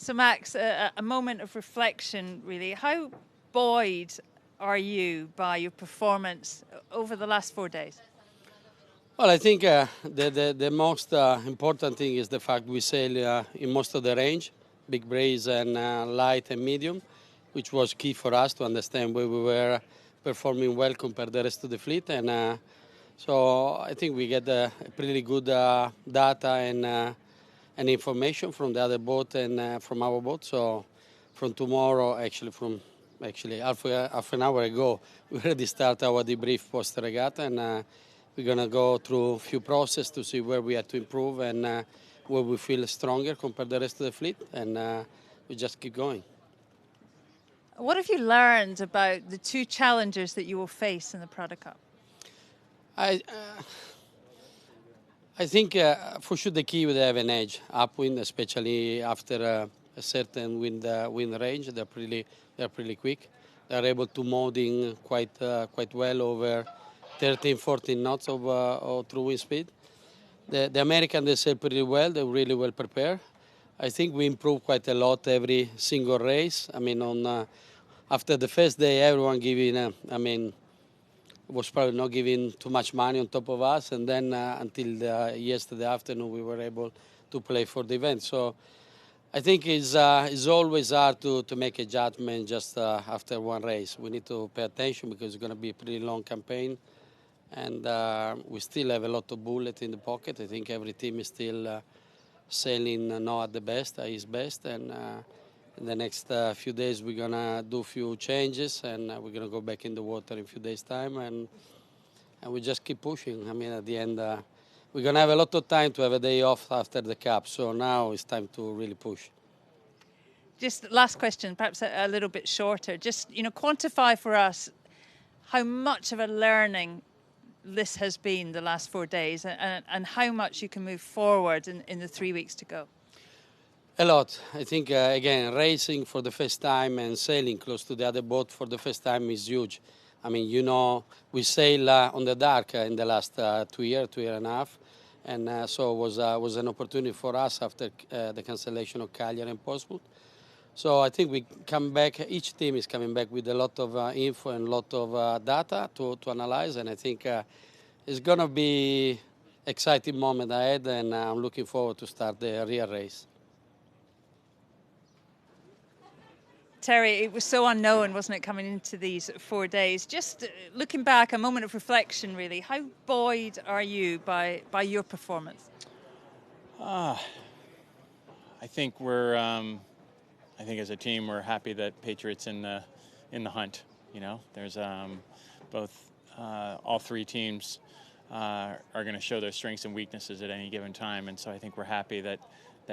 So Max, a moment of reflection really. How buoyed are you by your performance over the last 4 days? Well, I think the most important thing is the fact we sail in most of the range, big breeze and light and medium, which was key for us to understand where we were performing well compared to the rest of the fleet. And so I think we get a pretty good data and information from the other boat and from our boat. So from tomorrow, actually half an hour ago, we already start our debrief post regatta, and we're gonna go through a few processes to see where we have to improve and where we feel stronger compared to the rest of the fleet, and we just keep going. What have you learned about the two challengers that you will face in the Prada Cup? I think for sure the key would have an edge, upwind, especially after a certain wind range. They're pretty quick. They're able to molding quite well over 13, 14 knots of true wind speed. The American, they sail pretty well. They're really well prepared. I think we improved quite a lot every single race. I mean, after the first day, everyone was probably not giving too much money on top of us, and then until yesterday afternoon, we were able to play for the event. So I think it's always hard to make a judgment just after one race. We need to pay attention because it's going to be a pretty long campaign, and we still have a lot of bullets in the pocket. I think every team is still sailing not at the best, at his best, and in the next few days we're going to do a few changes, and we're going to go back in the water in a few days' time, and we just keep pushing. I mean, at the end, we're going to have a lot of time to have a day off after the Cup, so now it's time to really push. Just last question, perhaps a little bit shorter. Just, quantify for us how much of a learning this has been the last 4 days, and how much you can move forward in the 3 weeks to go. A lot. I think, again, racing for the first time and sailing close to the other boat for the first time is huge. I mean, we sail on the dark in the last 2 years, 2 years and a half. And so it was an opportunity for us after the cancellation of Cagliari and Portsmouth. So I think we come back, each team is coming back with a lot of info and a lot of data to analyze. And I think it's going to be exciting moment ahead, and I'm looking forward to start the real race. Terry, it was so unknown, wasn't it, coming into these 4 days? Just looking back, a moment of reflection, really. How buoyed are you by your performance? I think I think as a team we're happy that Patriots in the hunt. There's all three teams are going to show their strengths and weaknesses at any given time, and so I think we're happy that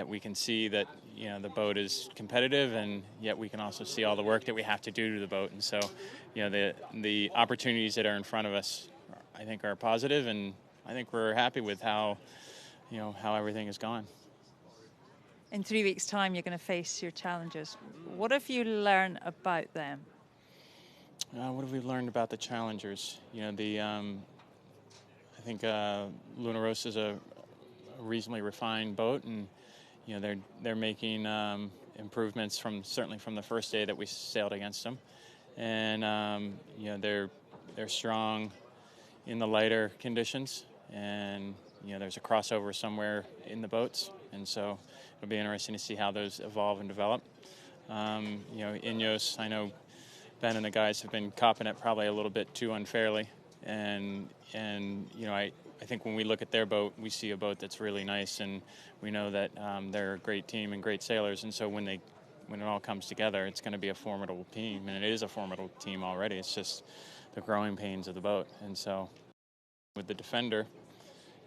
we can see that the boat is competitive, and yet we can also see all the work that we have to do to the boat. And so the opportunities that are in front of us, I think, are positive, and I think we're happy with how everything has gone. In 3 weeks' time, you're going to face your challenges. What have you learned about them? What have we learned about the challengers? I think Luna Rossa is a reasonably refined boat, and they're making improvements certainly from the first day that we sailed against them, and they're strong in the lighter conditions, and there's a crossover somewhere in the boats, and so it'll be interesting to see how those evolve and develop. Ineos, I know Ben and the guys have been copping it probably a little bit too unfairly, and I think when we look at their boat, we see a boat that's really nice, and we know that they're a great team and great sailors. And so when it all comes together, it's going to be a formidable team, and it is a formidable team already. It's just the growing pains of the boat. And so with the Defender,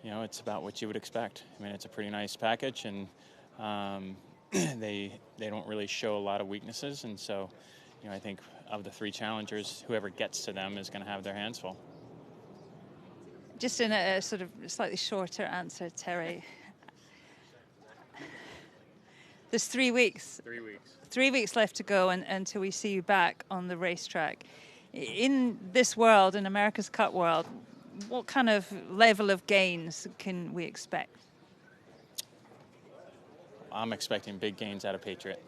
it's about what you would expect. I mean, it's a pretty nice package, and they don't really show a lot of weaknesses. And so, I think of the three challengers, whoever gets to them is going to have their hands full. Just in a sort of slightly shorter answer, Terry. There's 3 weeks. 3 weeks. 3 weeks left to go until we see you back on the racetrack. In this world, in America's Cup world, what kind of level of gains can we expect? I'm expecting big gains out of Patriot.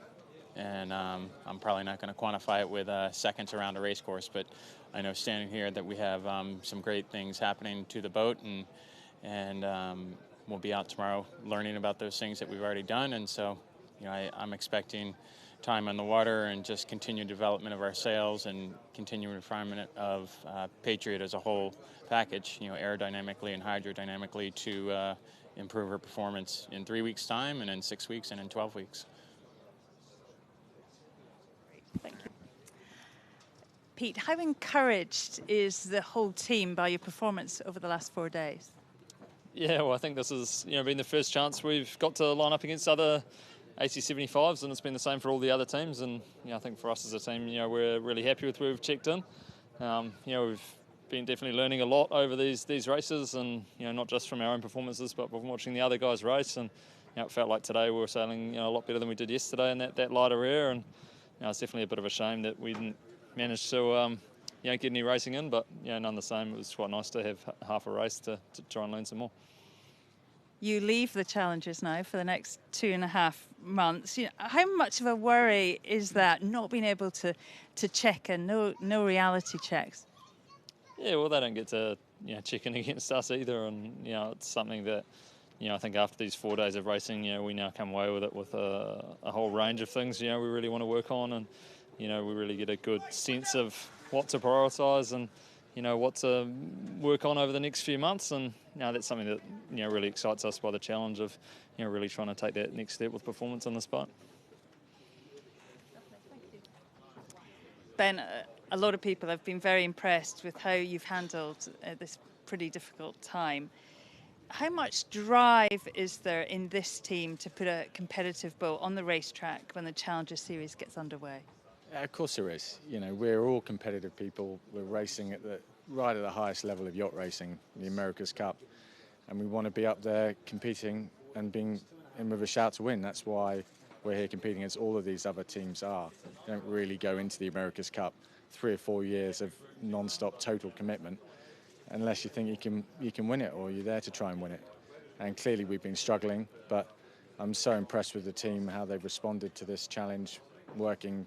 And I'm probably not going to quantify it with seconds around a race course, but I know standing here that we have some great things happening to the boat, and we'll be out tomorrow learning about those things that we've already done. And so, I'm expecting time on the water and just continued development of our sails and continued refinement of Patriot as a whole package, aerodynamically and hydrodynamically to improve her performance in 3 weeks' time, and in 6 weeks, and in 12 weeks. Thank you. Pete, how encouraged is the whole team by your performance over the last 4 days? Yeah, well, I think this has been the first chance we've got to line up against other AC75s, and it's been the same for all the other teams. And I think for us as a team, we're really happy with where we've checked in. We've been definitely learning a lot over these races, and not just from our own performances, but from watching the other guys race. And it felt like today we were sailing a lot better than we did yesterday in that lighter air. And it's definitely a bit of a shame that we didn't manage to get any racing in, but none the same. It was quite nice to have half a race to try and learn some more. You leave the Challengers now for the next 2.5 months. How much of a worry is that, not being able to check and no reality checks? Yeah, well, they don't get to check in against us either, and it's something that I think after these 4 days of racing, we now come away with it with a whole range of things we really want to work on, and we really get a good sense of what to prioritise and what to work on over the next few months. And that's something that really excites us by the challenge of really trying to take that next step with performance on this boat. Ben, a lot of people have been very impressed with how you've handled this pretty difficult time. How much drive is there in this team to put a competitive boat on the racetrack when the Challenger Series gets underway? Of course there is. We're all competitive people. We're racing right at the highest level of yacht racing, the America's Cup, and we want to be up there competing and being in with a shout to win. That's why we're here competing, as all of these other teams are. You don't really go into the America's Cup 3 or 4 years of non-stop total commitment unless you think you can win it, or you're there to try and win it. And clearly we've been struggling, but I'm so impressed with the team, how they've responded to this challenge, working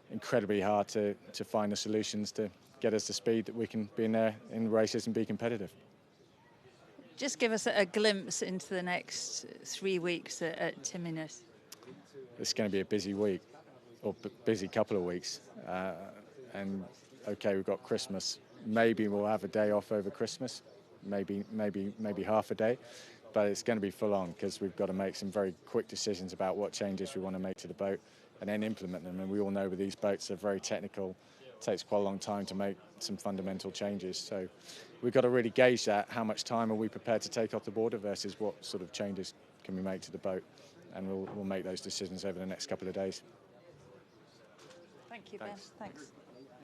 incredibly hard to find the solutions to get us to speed that we can be in there in races and be competitive. Just give us a glimpse into the next 3 weeks at Timinas. It's going to be a busy week, or busy couple of weeks. And okay, we've got Christmas. Maybe we'll have a day off over Christmas, maybe half a day, but it's going to be full on because we've got to make some very quick decisions about what changes we want to make to the boat and then implement them. And we all know with these boats, they're very technical. It takes quite a long time to make some fundamental changes. So we've got to really gauge that. How much time are we prepared to take off the border versus what sort of changes can we make to the boat? And we'll make those decisions over the next couple of days. Thank you, Ben. Thanks.